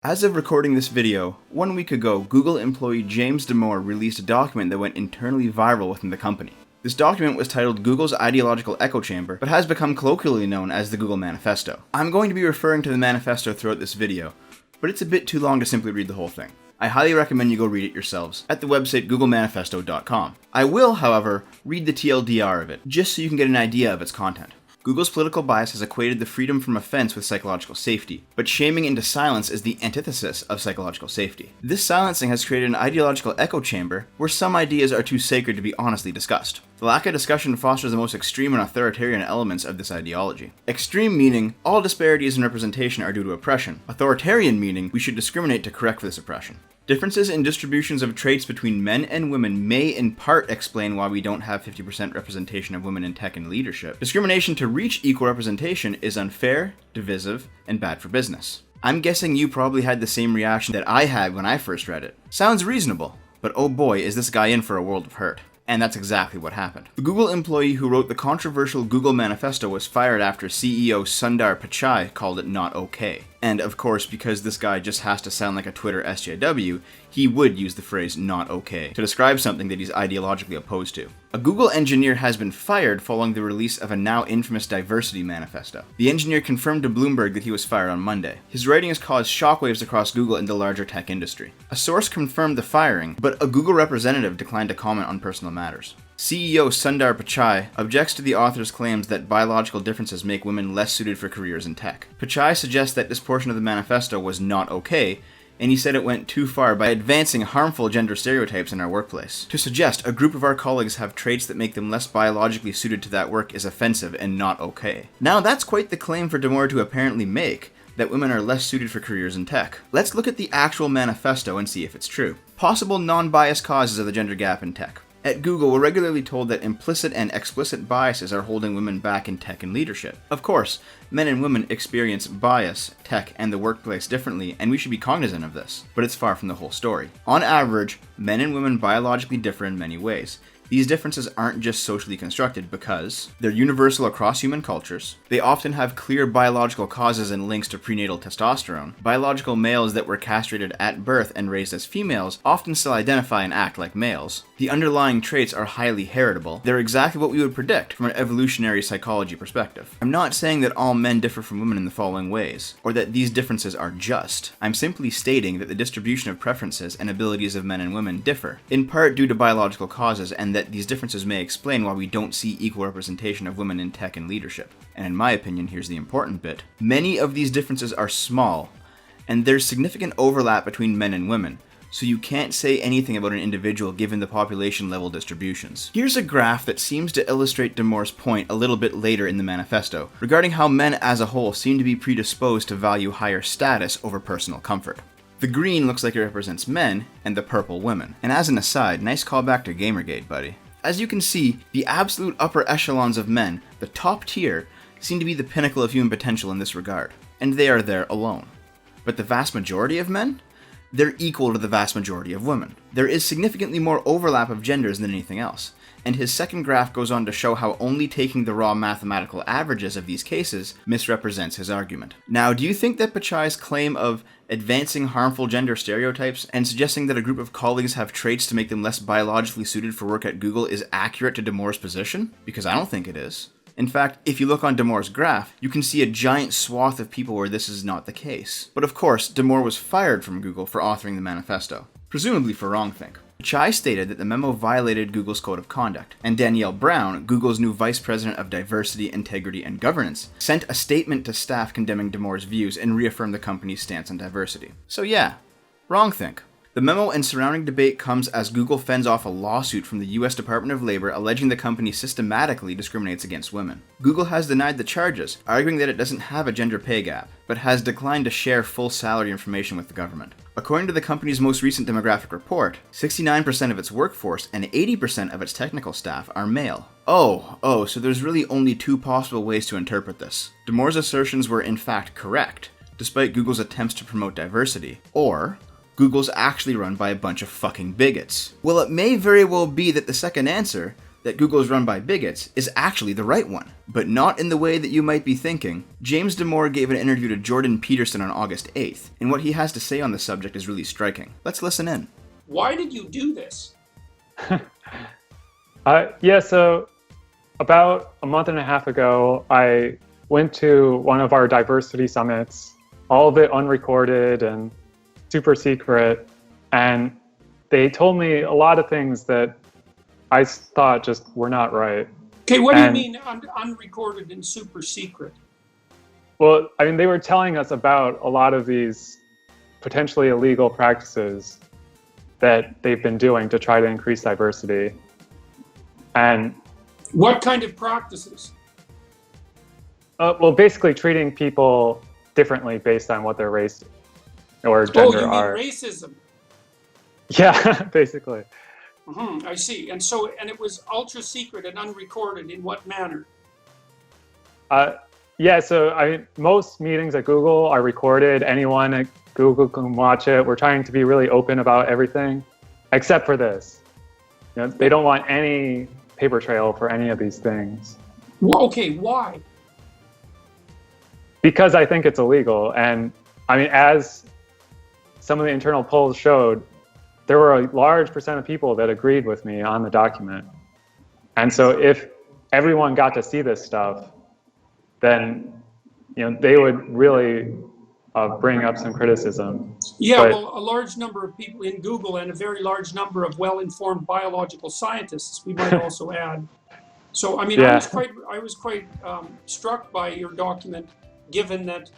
As of recording this video, 1 week ago, Google employee James Damour released a document that went internally viral within the company. This document was titled Google's Ideological Echo Chamber, but has become colloquially known as the Google Manifesto. I'm going to be referring to the manifesto throughout this video, but it's a bit too long to simply read the whole thing. I highly recommend you go read it yourselves at the website googlemanifesto.com. I will, however, read the TLDR of it, just so you can get an idea of its content. Google's political bias has equated the freedom from offense with psychological safety, but shaming into silence is the antithesis of psychological safety. This silencing has created an ideological echo chamber where some ideas are too sacred to be honestly discussed. The lack of discussion fosters the most extreme and authoritarian elements of this ideology. Extreme meaning all disparities in representation are due to oppression. Authoritarian meaning we should discriminate to correct for this oppression. Differences in distributions of traits between men and women may in part explain why we don't have 50% representation of women in tech and leadership. Discrimination to reach equal representation is unfair, divisive, and bad for business. I'm guessing you probably had the same reaction that I had when I first read it. Sounds reasonable, but oh boy is this guy in for a world of hurt. And that's exactly what happened. The Google employee who wrote the controversial Google Manifesto was fired after CEO Sundar Pichai called it not okay. And of course, because this guy just has to sound like a Twitter SJW, he would use the phrase not okay to describe something that he's ideologically opposed to. A Google engineer has been fired following the release of a now infamous diversity manifesto. The engineer confirmed to Bloomberg that he was fired on Monday. His writing has caused shockwaves across Google and the larger tech industry. A source confirmed the firing, but a Google representative declined to comment on personal matters. CEO Sundar Pichai objects to the author's claims that biological differences make women less suited for careers in tech. Pichai suggests that this portion of the manifesto was not okay, and he said it went too far by advancing harmful gender stereotypes in our workplace. To suggest a group of our colleagues have traits that make them less biologically suited to that work is offensive and not okay. Now that's quite the claim for Damour to apparently make, that women are less suited for careers in tech. Let's look at the actual manifesto and see if it's true. Possible non-biased causes of the gender gap in tech. At Google, we're regularly told that implicit and explicit biases are holding women back in tech and leadership. Of course, men and women experience bias, tech, and the workplace differently, and we should be cognizant of this. But it's far from the whole story. On average, men and women biologically differ in many ways. These differences aren't just socially constructed because they're universal across human cultures. They often have clear biological causes and links to prenatal testosterone. Biological males that were castrated at birth and raised as females often still identify and act like males. The underlying traits are highly heritable. They're exactly what we would predict from an evolutionary psychology perspective. I'm not saying that all men differ from women in the following ways, or that these differences are just. I'm simply stating that the distribution of preferences and abilities of men and women differ, in part due to biological causes, and that these differences may explain why we don't see equal representation of women in tech and leadership. And in my opinion, here's the important bit. Many of these differences are small, and there's significant overlap between men and women, so you can't say anything about an individual given the population level distributions. Here's a graph that seems to illustrate Damour's point a little bit later in the manifesto, regarding how men as a whole seem to be predisposed to value higher status over personal comfort. The green looks like it represents men, and the purple women. And as an aside, nice callback to Gamergate, buddy. As you can see, the absolute upper echelons of men, the top tier, seem to be the pinnacle of human potential in this regard, and they are there alone. But the vast majority of men? They're equal to the vast majority of women. There is significantly more overlap of genders than anything else, and his second graph goes on to show how only taking the raw mathematical averages of these cases misrepresents his argument. Now, do you think that Pichai's claim of advancing harmful gender stereotypes and suggesting that a group of colleagues have traits to make them less biologically suited for work at Google is accurate to Damour's position? Because I don't think it is. In fact, if you look on Damour's graph, you can see a giant swath of people where this is not the case. But of course, Damour was fired from Google for authoring the manifesto, presumably for wrongthink. Pichai stated that the memo violated Google's code of conduct, and Danielle Brown, Google's new vice president of diversity, integrity, and governance, sent a statement to staff condemning Damour's views and reaffirmed the company's stance on diversity. So yeah, wrongthink. The memo and surrounding debate comes as Google fends off a lawsuit from the US Department of Labor alleging the company systematically discriminates against women. Google has denied the charges, arguing that it doesn't have a gender pay gap, but has declined to share full salary information with the government. According to the company's most recent demographic report, 69% of its workforce and 80% of its technical staff are male. So there's really only two possible ways to interpret this. Damour's assertions were in fact correct, despite Google's attempts to promote diversity, or Google's actually run by a bunch of fucking bigots. Well, it may very well be that the second answer, that Google is run by bigots is actually the right one, but not in the way that you might be thinking. James Damour gave an interview to Jordan Peterson on August 8th, and what he has to say on the subject is really striking. Let's listen in. Why did you do this? So about a month and a half ago, I went to one of our diversity summits, all of it unrecorded and super secret, and they told me a lot of things that I thought just were not right. Okay, what do you mean unrecorded and super secret? Well, I mean, they were telling us about a lot of these potentially illegal practices that they've been doing to try to increase diversity. And what kind of practices? Well, basically treating people differently based on what their race or gender are. Oh, you mean racism? Yeah, basically. I see. And it was ultra secret and unrecorded. In what manner? Most meetings at Google are recorded. Anyone at Google can watch it. We're trying to be really open about everything, except for this. They don't want any paper trail for any of these things. Well, okay, why? Because I think it's illegal. And I mean, as some of the internal polls showed, there were a large percent of people that agreed with me on the document. And so if everyone got to see this stuff, then they would really bring up some criticism. Yeah, well, a large number of people in Google and a very large number of well-informed biological scientists, we might also add. So, I mean, yeah. I was quite struck by your document, given that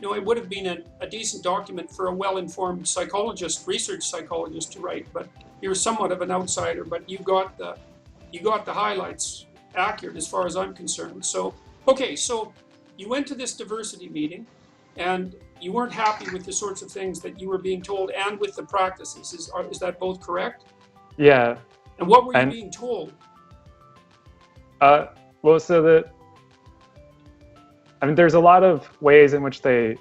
it would have been a decent document for a well-informed psychologist, research psychologist to write, but you're somewhat of an outsider, but you got the highlights accurate as far as I'm concerned. So, okay, so you went to this diversity meeting and you weren't happy with the sorts of things that you were being told and with the practices. Is that both correct? Yeah. And what were you being told? There's a lot of ways in which they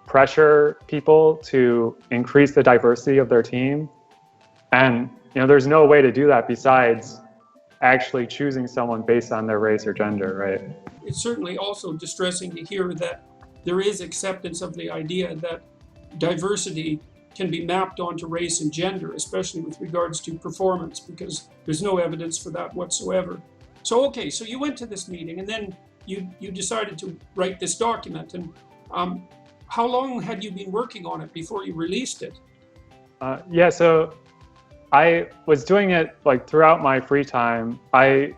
pressure people to increase the diversity of their team. And, there's no way to do that besides actually choosing someone based on their race or gender, right? It's certainly also distressing to hear that there is acceptance of the idea that diversity can be mapped onto race and gender, especially with regards to performance, because there's no evidence for that whatsoever. So, okay, so you went to this meeting and then you decided to write this document. And how long had you been working on it before you released it? So I was doing it throughout my free time. I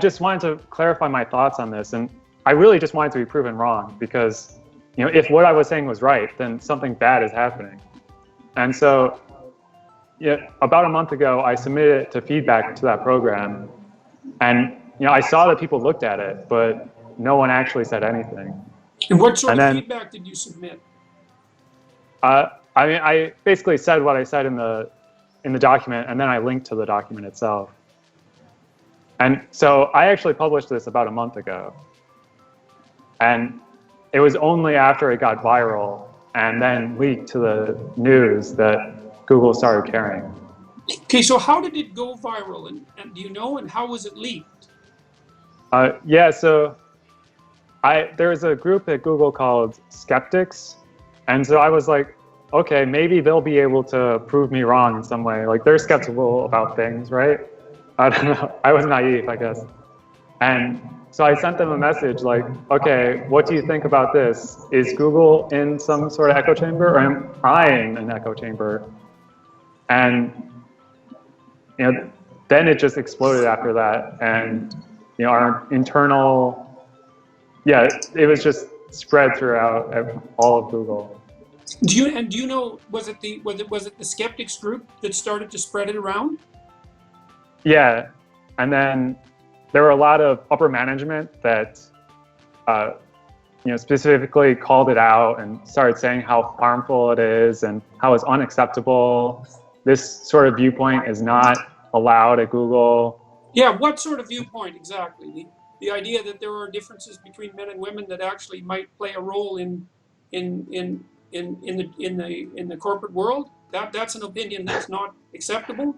just wanted to clarify my thoughts on this, and I really just wanted to be proven wrong, because if what I was saying was right, then something bad is happening. And so about a month ago, I submitted it to feedback to that program, and I saw that people looked at it, but no one actually said anything. And what sort of feedback did you submit? I basically said what I said in the document, and then I linked to the document itself. And so I actually published this about a month ago. And it was only after it got viral and then leaked to the news that Google started caring. Okay, so how did it go viral? And do you know, and how was it leaked? There was a group at Google called Skeptics. And so I was like, okay, maybe they'll be able to prove me wrong in some way. They're skeptical about things, right? I don't know. I was naive, I guess. And so I sent them a message okay, what do you think about this? Is Google in some sort of echo chamber, or am I in an echo chamber? And then it just exploded after that. And our internal, it was just spread throughout all of Google. Do you know, was it the skeptics group that started to spread it around? Yeah, and then there were a lot of upper management that specifically called it out and started saying how harmful it is and how it's unacceptable. This sort of viewpoint is not allowed at Google. Yeah, what sort of viewpoint exactly? The idea that there are differences between men and women that actually might play a role in the corporate world? That's an opinion that's not acceptable?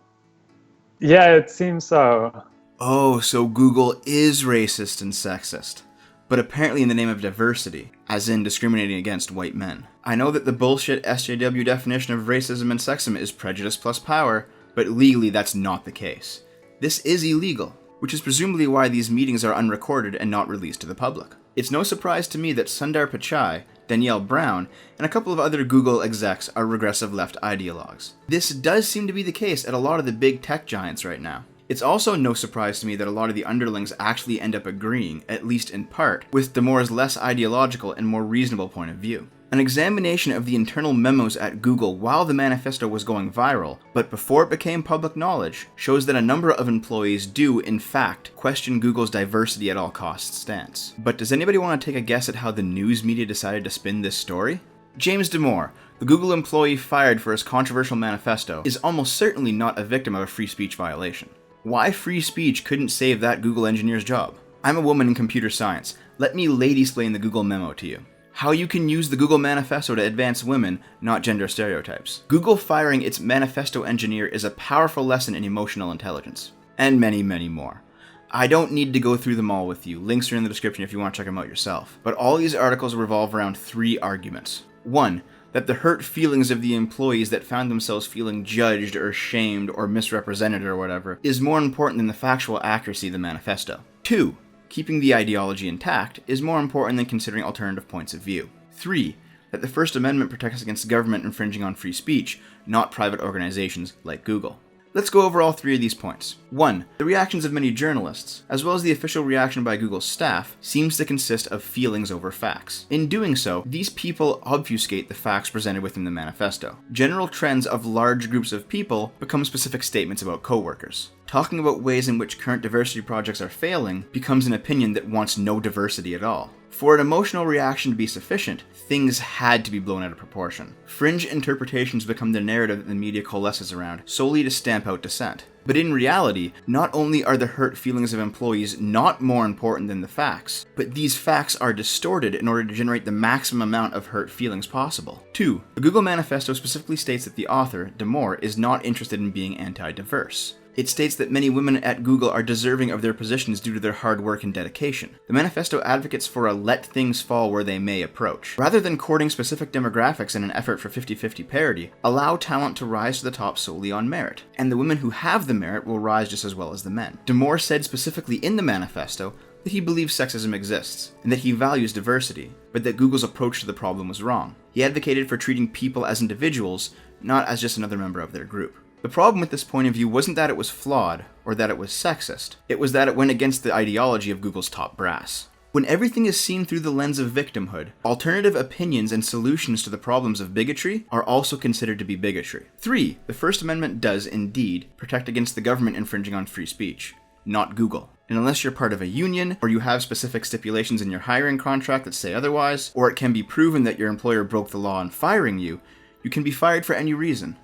Yeah, it seems so. Oh, so Google is racist and sexist. But apparently in the name of diversity, as in discriminating against white men. I know that the bullshit SJW definition of racism and sexism is prejudice plus power, but legally that's not the case. This is illegal, which is presumably why these meetings are unrecorded and not released to the public. It's no surprise to me that Sundar Pichai, Danielle Brown, and a couple of other Google execs are regressive left ideologues. This does seem to be the case at a lot of the big tech giants right now. It's also no surprise to me that a lot of the underlings actually end up agreeing, at least in part, with Damour's less ideological and more reasonable point of view. An examination of the internal memos at Google while the manifesto was going viral, but before it became public knowledge, shows that a number of employees do, in fact, question Google's diversity at all costs stance. But does anybody want to take a guess at how the news media decided to spin this story? James Damour, the Google employee fired for his controversial manifesto, is almost certainly not a victim of a free speech violation. Why free speech couldn't save that Google engineer's job? I'm a woman in computer science. Let me lady-splain the Google memo to you. How you can use the Google Manifesto to advance women, not gender stereotypes. Google firing its manifesto engineer is a powerful lesson in emotional intelligence. And many, many more. I don't need to go through them all with you. Links are in the description if you want to check them out yourself. But all these articles revolve around 3 arguments. 1. That the hurt feelings of the employees that found themselves feeling judged or shamed or misrepresented or whatever is more important than the factual accuracy of the manifesto. 2. Keeping the ideology intact is more important than considering alternative points of view. 3. That the First Amendment protects against government infringing on free speech, not private organizations like Google. Let's go over all 3 of these points. 1. The reactions of many journalists, as well as the official reaction by Google's staff, seems to consist of feelings over facts. In doing so, these people obfuscate the facts presented within the manifesto. General trends of large groups of people become specific statements about coworkers. Talking about ways in which current diversity projects are failing becomes an opinion that wants no diversity at all. For an emotional reaction to be sufficient, things had to be blown out of proportion. Fringe interpretations become the narrative that the media coalesces around, solely to stamp out dissent. But in reality, not only are the hurt feelings of employees not more important than the facts, but these facts are distorted in order to generate the maximum amount of hurt feelings possible. 2. The Google Manifesto specifically states that the author, Damour, is not interested in being anti-diverse. It states that many women at Google are deserving of their positions due to their hard work and dedication. The manifesto advocates for a let things fall where they may approach. Rather than courting specific demographics in an effort for 50-50 parity, allow talent to rise to the top solely on merit. And the women who have the merit will rise just as well as the men. Damour said specifically in the manifesto that he believes sexism exists, and that he values diversity, but that Google's approach to the problem was wrong. He advocated for treating people as individuals, not as just another member of their group. The problem with this point of view wasn't that it was flawed, or that it was sexist. It was that it went against the ideology of Google's top brass. When everything is seen through the lens of victimhood, alternative opinions and solutions to the problems of bigotry are also considered to be bigotry. 3. The First Amendment does, indeed, protect against the government infringing on free speech, not Google. And unless you're part of a union, or you have specific stipulations in your hiring contract that say otherwise, or it can be proven that your employer broke the law in firing you, you can be fired for any reason.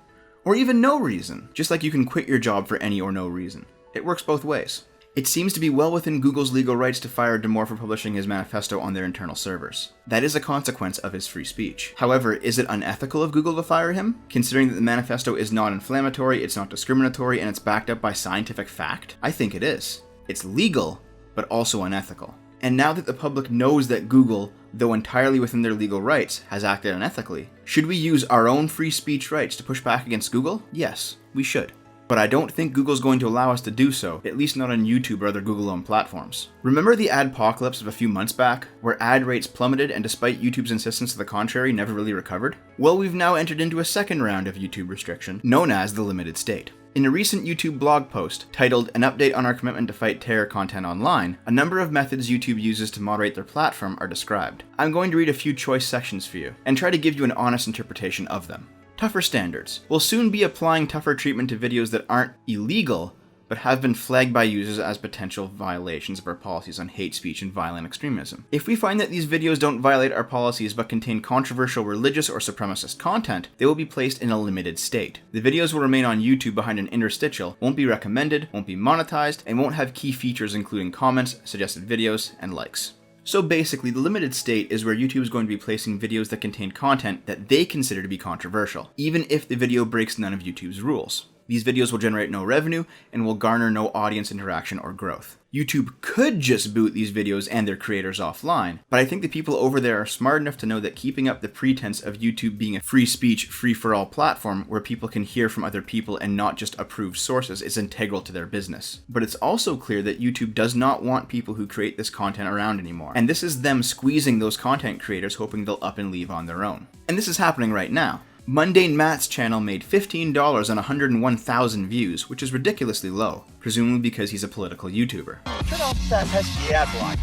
Or even no reason, just like you can quit your job for any or no reason. It works both ways. It seems to be well within Google's legal rights to fire Damour for publishing his manifesto on their internal servers. That is a consequence of his free speech. However, is it unethical of Google to fire him? Considering that the manifesto is not inflammatory, it's not discriminatory, and it's backed up by scientific fact? I think it is. It's legal, but also unethical. And now that the public knows that Google, though entirely within their legal rights, has acted unethically, should we use our own free speech rights to push back against Google? Yes, we should. But I don't think Google's going to allow us to do so, at least not on YouTube or other Google-owned platforms. Remember the adpocalypse of a few months back, where ad rates plummeted and despite YouTube's insistence to the contrary, never really recovered? Well, we've now entered into a second round of YouTube restriction, known as the limited state. In a recent YouTube blog post titled An Update on Our Commitment to Fight Terror Content Online, a number of methods YouTube uses to moderate their platform are described. I'm going to read a few choice sections for you, and try to give you an honest interpretation of them. Tougher standards. We'll soon be applying tougher treatment to videos that aren't illegal, but have been flagged by users as potential violations of our policies on hate speech and violent extremism. If we find that these videos don't violate our policies but contain controversial religious or supremacist content, they will be placed in a limited state. The videos will remain on YouTube behind an interstitial, won't be recommended, won't be monetized, and won't have key features including comments, suggested videos, and likes. So basically, the limited state is where YouTube is going to be placing videos that contain content that they consider to be controversial, even if the video breaks none of YouTube's rules. These videos will generate no revenue and will garner no audience interaction or growth. YouTube could just boot these videos and their creators offline, but I think the people over there are smart enough to know that keeping up the pretense of YouTube being a free speech, free-for-all platform where people can hear from other people and not just approved sources is integral to their business. But it's also clear that YouTube does not want people who create this content around anymore, and this is them squeezing those content creators hoping they'll up and leave on their own. And this is happening right now. Mundane Matt's channel made $15 on 101,000 views, which is ridiculously low, presumably because he's a political YouTuber. Turn off that pesky ad block.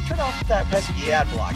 Turn off that pesky ad block.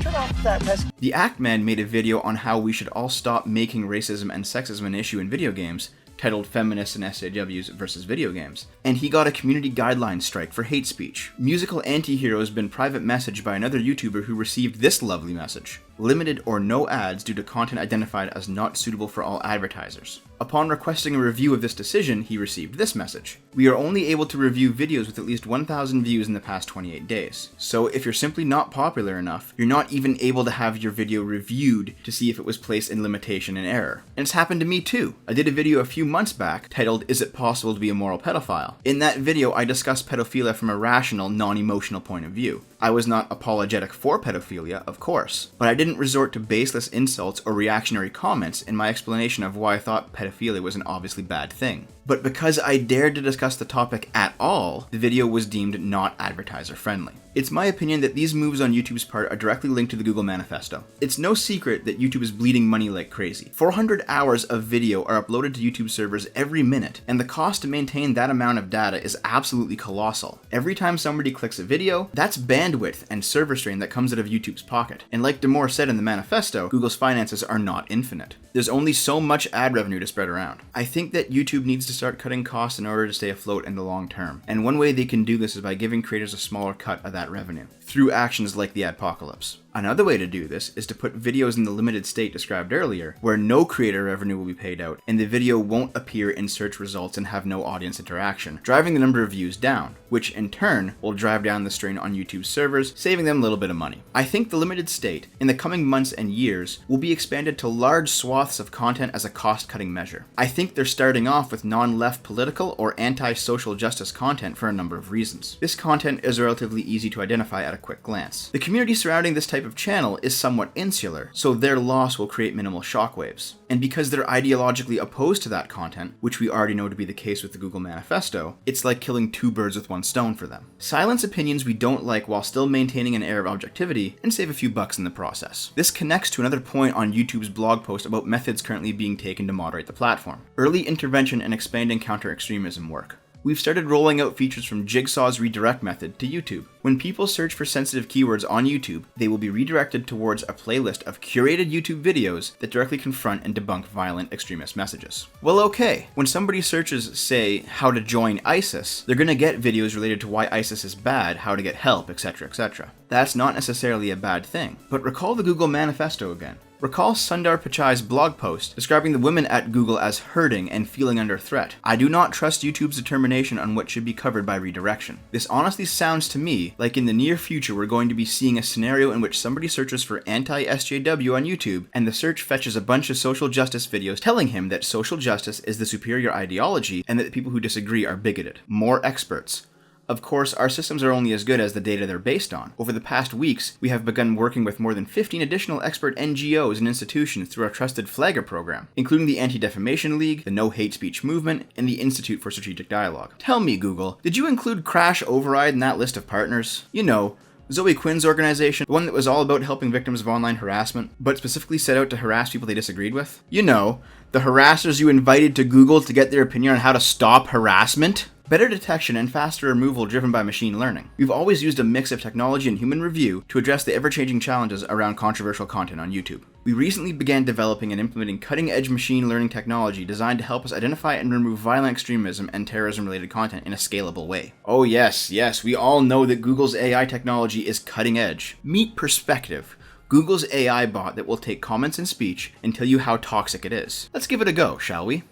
Turn off that pesky... The Act Man made a video on how we should all stop making racism and sexism an issue in video games, titled Feminists and SJWs versus Video Games, and he got a community guidelines strike for hate speech. Musical Antihero has been private messaged by another YouTuber who received this lovely message: limited or no ads due to content identified as not suitable for all advertisers. Upon requesting a review of this decision, he received this message: we are only able to review videos with at least 1,000 views in the past 28 days. So if you're simply not popular enough, you're not even able to have your video reviewed to see if it was placed in limitation and error. And it's happened to me too. I did a video a few months back titled, "Is it possible to be a moral pedophile?" In that video, I discussed pedophilia from a rational, non-emotional point of view. I was not apologetic for pedophilia, of course, but I didn't resort to baseless insults or reactionary comments in my explanation of why I thought pedophilia was an obviously bad thing. But because I dared to discuss the topic at all, the video was deemed not advertiser friendly. It's my opinion that these moves on YouTube's part are directly linked to the Google Manifesto. It's no secret that YouTube is bleeding money like crazy. 400 hours of video are uploaded to YouTube servers every minute, and the cost to maintain that amount of data is absolutely colossal. Every time somebody clicks a video, that's bandwidth and server strain that comes out of YouTube's pocket. And like Damour said in the manifesto, Google's finances are not infinite. There's only so much ad revenue to spread around. I think that YouTube needs to start cutting costs in order to stay afloat in the long term. And one way they can do this is by giving creators a smaller cut of that revenue, through actions like the adpocalypse. Another way to do this is to put videos in the limited state described earlier, where no creator revenue will be paid out, and the video won't appear in search results and have no audience interaction, driving the number of views down, which in turn will drive down the strain on YouTube's servers, saving them a little bit of money. I think the limited state, in the coming months and years, will be expanded to large swaths of content as a cost-cutting measure. I think they're starting off with non-left political or anti-social justice content for a number of reasons. This content is relatively easy to identify at a quick glance. The community surrounding this type of channel is somewhat insular, so their loss will create minimal shockwaves. And because they're ideologically opposed to that content, which we already know to be the case with the Google Manifesto, it's like killing two birds with one stone for them. Silence opinions we don't like while still maintaining an air of objectivity, and save a few bucks in the process. This connects to another point on YouTube's blog post about methods currently being taken to moderate the platform. Early intervention and expanding counter-extremism work. We've started rolling out features from Jigsaw's redirect method to YouTube. When people search for sensitive keywords on YouTube, they will be redirected towards a playlist of curated YouTube videos that directly confront and debunk violent extremist messages. Well, okay, when somebody searches, say, how to join ISIS, they're gonna get videos related to why ISIS is bad, how to get help, etc., etc. That's not necessarily a bad thing. But recall the Google Manifesto again. Recall Sundar Pichai's blog post describing the women at Google as hurting and feeling under threat. I do not trust YouTube's determination on what should be covered by redirection. This honestly sounds to me like in the near future we're going to be seeing a scenario in which somebody searches for anti-SJW on YouTube and the search fetches a bunch of social justice videos telling him that social justice is the superior ideology and that the people who disagree are bigoted. More experts. Of course, our systems are only as good as the data they're based on. Over the past weeks, we have begun working with more than 15 additional expert NGOs and institutions through our Trusted Flagger program, including the Anti-Defamation League, the No Hate Speech Movement, and the Institute for Strategic Dialogue. Tell me, Google, did you include Crash Override in that list of partners? You know, Zoe Quinn's organization, the one that was all about helping victims of online harassment, but specifically set out to harass people they disagreed with? You know, the harassers you invited to Google to get their opinion on how to stop harassment? Better detection and faster removal driven by machine learning. We've always used a mix of technology and human review to address the ever-changing challenges around controversial content on YouTube. We recently began developing and implementing cutting-edge machine learning technology designed to help us identify and remove violent extremism and terrorism-related content in a scalable way. Oh yes, we all know that Google's AI technology is cutting edge. Meet Perspective, Google's AI bot that will take comments and speech and tell you how toxic it is. Let's give it a go, shall we?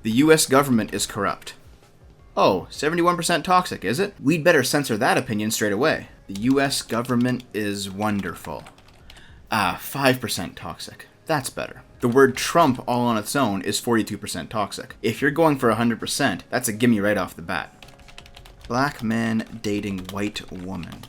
The US government is corrupt. Oh, 71% toxic, is it? We'd better censor that opinion straight away. The US government is wonderful. 5% toxic. That's better. The word Trump all on its own is 42% toxic. If you're going for 100%, that's a gimme right off the bat. Black man dating white woman.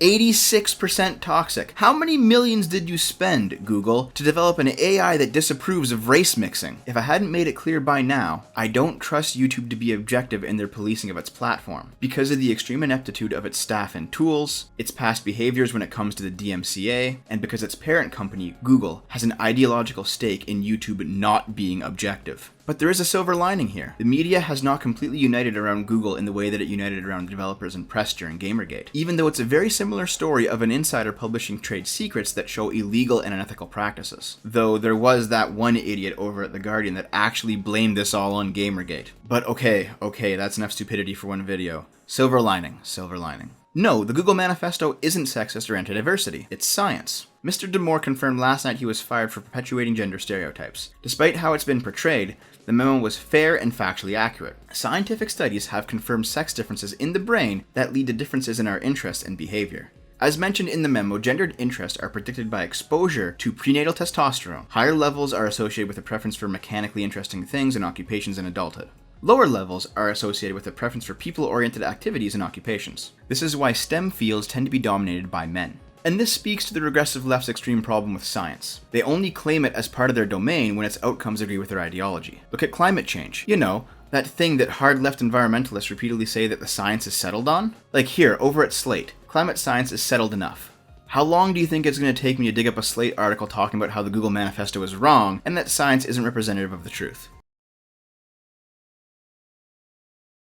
86% toxic. How many millions did you spend, Google, to develop an AI that disapproves of race mixing? If I hadn't made it clear by now, I don't trust YouTube to be objective in their policing of its platform. Because of the extreme ineptitude of its staff and tools, its past behaviors when it comes to the DMCA, and because its parent company, Google, has an ideological stake in YouTube not being objective. But there is a silver lining here. The media has not completely united around Google in the way that it united around developers and press during Gamergate, even though it's a very similar story of an insider publishing trade secrets that show illegal and unethical practices. Though there was that one idiot over at The Guardian that actually blamed this all on Gamergate. But okay, that's enough stupidity for one video. Silver lining, silver lining. No, the Google Manifesto isn't sexist or anti-diversity. It's science. Mr. Damour confirmed last night he was fired for perpetuating gender stereotypes. Despite how it's been portrayed, the memo was fair and factually accurate. Scientific studies have confirmed sex differences in the brain that lead to differences in our interests and behavior. As mentioned in the memo, gendered interests are predicted by exposure to prenatal testosterone. Higher levels are associated with a preference for mechanically interesting things and occupations in adulthood. Lower levels are associated with a preference for people-oriented activities and occupations. This is why STEM fields tend to be dominated by men. And this speaks to the regressive left's extreme problem with science. They only claim it as part of their domain when its outcomes agree with their ideology. Look at climate change. You know, that thing that hard left environmentalists repeatedly say that the science is settled on? Like here, over at Slate, climate science is settled enough. How long do you think it's going to take me to dig up a Slate article talking about how the Google Manifesto is wrong and that science isn't representative of the truth?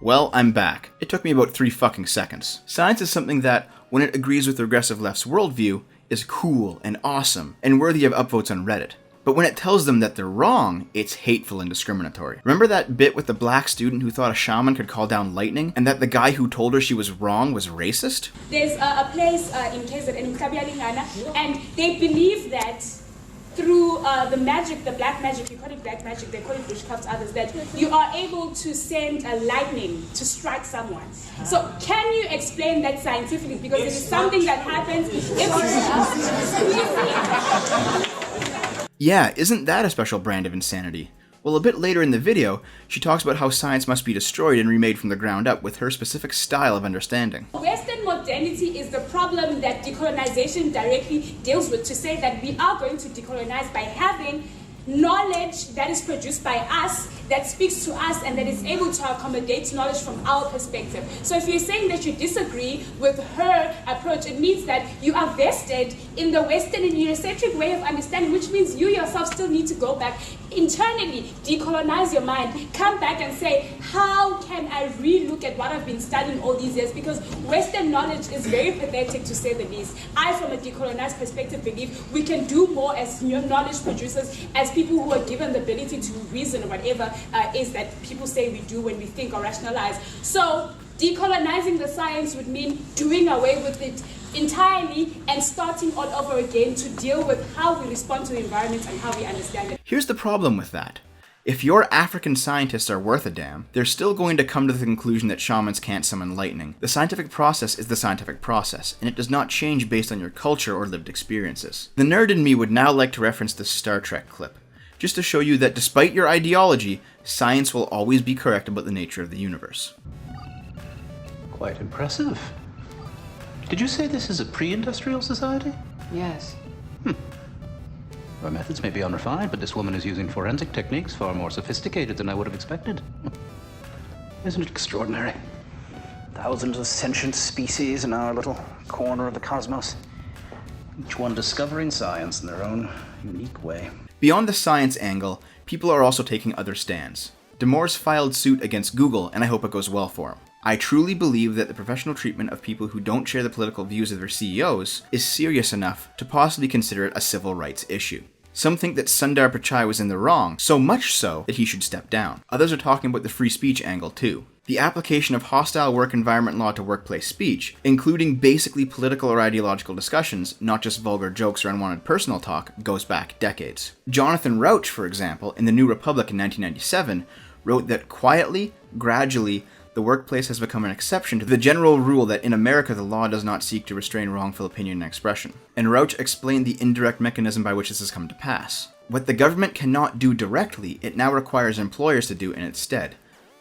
Well, I'm back. It took me about 3 fucking seconds. Science is something that, when it agrees with the regressive left's worldview, is cool and awesome and worthy of upvotes on Reddit. But when it tells them that they're wrong, it's hateful and discriminatory. Remember that bit with the black student who thought a shaman could call down lightning, and that the guy who told her she was wrong was racist? There's a place in KZN, and they believe that through the magic, the black magic, you call it black magic, they call it witchcraft, others, that you are able to send a lightning to strike someone. So can you explain that scientifically? Because it is something that happens Yeah, isn't that a special brand of insanity? Well, a bit later in the video, she talks about how science must be destroyed and remade from the ground up with her specific style of understanding. Western modernity is the problem that decolonization directly deals with, to say that we are going to decolonize by having knowledge that is produced by us, that speaks to us, and that is able to accommodate knowledge from our perspective. So if you're saying that you disagree with her approach, it means that you are vested in the Western and Eurocentric way of understanding, which means you yourself still need to go back internally, decolonize your mind, come back and say, how can I relook at what I've been studying all these years? Because Western knowledge is very pathetic, to say the least. I, from a decolonized perspective, believe we can do more as new knowledge producers, as people who are given the ability to reason or whatever is that people say we do when we think or rationalize. So decolonizing the science would mean doing away with it entirely and starting all over again to deal with how we respond to the environment and how we understand it. Here's the problem with that. If your African scientists are worth a damn, they're still going to come to the conclusion that shamans can't summon lightning. The scientific process is the scientific process, and it does not change based on your culture or lived experiences. The nerd in me would now like to reference this Star Trek clip, just to show you that despite your ideology, science will always be correct about the nature of the universe. Quite impressive. Did you say this is a pre-industrial society? Yes. Our methods may be unrefined, but this woman is using forensic techniques far more sophisticated than I would have expected. Isn't it extraordinary? Thousands of sentient species in our little corner of the cosmos. Each one discovering science in their own unique way. Beyond the science angle, people are also taking other stands. Damour's filed suit against Google, and I hope it goes well for him. I truly believe that the professional treatment of people who don't share the political views of their CEOs is serious enough to possibly consider it a civil rights issue. Some think that Sundar Pichai was in the wrong, so much so that he should step down. Others are talking about the free speech angle too. The application of hostile work environment law to workplace speech, including basically political or ideological discussions, not just vulgar jokes or unwanted personal talk, goes back decades. Jonathan Rauch, for example, in The New Republic in 1997, wrote that quietly, gradually, The workplace has become an exception to the general rule that in America the law does not seek to restrain wrongful opinion and expression. And Rauch explained the indirect mechanism by which this has come to pass. What the government cannot do directly, it now requires employers to do in its stead.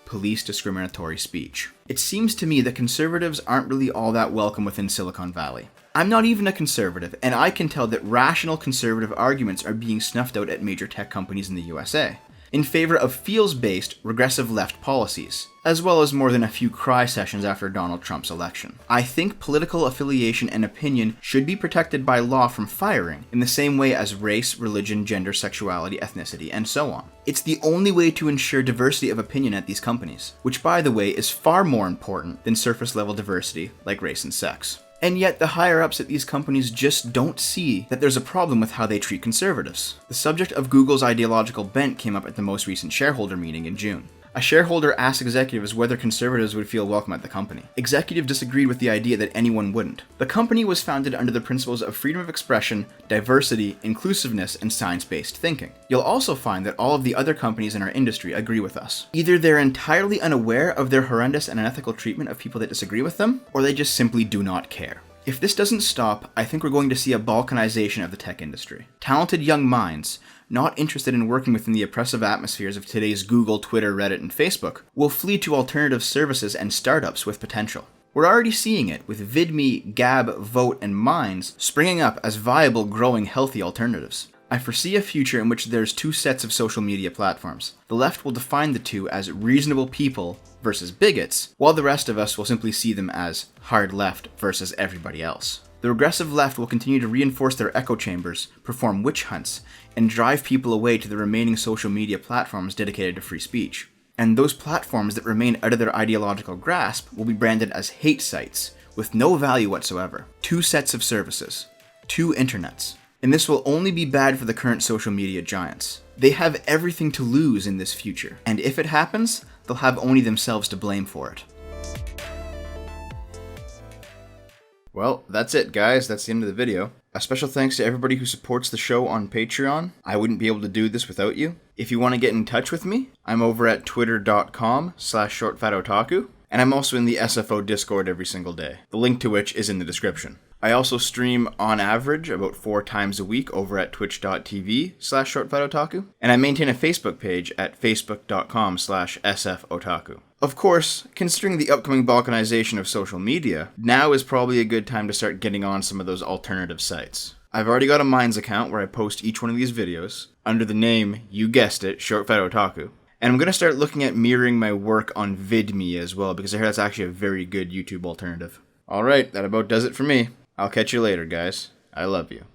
Police discriminatory speech. It seems to me that conservatives aren't really all that welcome within Silicon Valley. I'm not even a conservative, and I can tell that rational conservative arguments are being snuffed out at major tech companies in the USA, in favor of feels-based, regressive left policies, as well as more than a few cry sessions after Donald Trump's election. I think political affiliation and opinion should be protected by law from firing, in the same way as race, religion, gender, sexuality, ethnicity, and so on. It's the only way to ensure diversity of opinion at these companies, which by the way is far more important than surface-level diversity like race and sex. And yet the higher-ups at these companies just don't see that there's a problem with how they treat conservatives. The subject of Google's ideological bent came up at the most recent shareholder meeting in June. A shareholder asked executives whether conservatives would feel welcome at the company. Executives disagreed with the idea that anyone wouldn't. The company was founded under the principles of freedom of expression, diversity, inclusiveness, and science-based thinking. You'll also find that all of the other companies in our industry agree with us. Either they're entirely unaware of their horrendous and unethical treatment of people that disagree with them, or they just simply do not care. If this doesn't stop, I think we're going to see a balkanization of the tech industry. Talented young minds, not interested in working within the oppressive atmospheres of today's Google, Twitter, Reddit, and Facebook, will flee to alternative services and startups with potential. We're already seeing it with VidMe, Gab, Vote, and Minds springing up as viable, growing, healthy alternatives. I foresee a future in which there's two sets of social media platforms. The left will define the two as reasonable people versus bigots, while the rest of us will simply see them as hard left versus everybody else. The regressive left will continue to reinforce their echo chambers, perform witch hunts, and drive people away to the remaining social media platforms dedicated to free speech. And those platforms that remain out of their ideological grasp will be branded as hate sites, with no value whatsoever. Two sets of services. Two internets. And this will only be bad for the current social media giants. They have everything to lose in this future, and if it happens, they'll have only themselves to blame for it. Well, that's it, guys. That's the end of the video. A special thanks to everybody who supports the show on Patreon. I wouldn't be able to do this without you. If you want to get in touch with me, I'm over at twitter.com/shortfatotaku, and I'm also in the SFO Discord every single day, the link to which is in the description. I also stream on average about 4 times a week over at twitch.tv/shortfatotaku, and I maintain a Facebook page at facebook.com/sfotaku. Of course, considering the upcoming balkanization of social media, now is probably a good time to start getting on some of those alternative sites. I've already got a Minds account where I post each one of these videos, under the name, you guessed it, Short Fat Otaku. And I'm going to start looking at mirroring my work on VidMe as well, because I hear that's actually a very good YouTube alternative. Alright, that about does it for me. I'll catch you later, guys. I love you.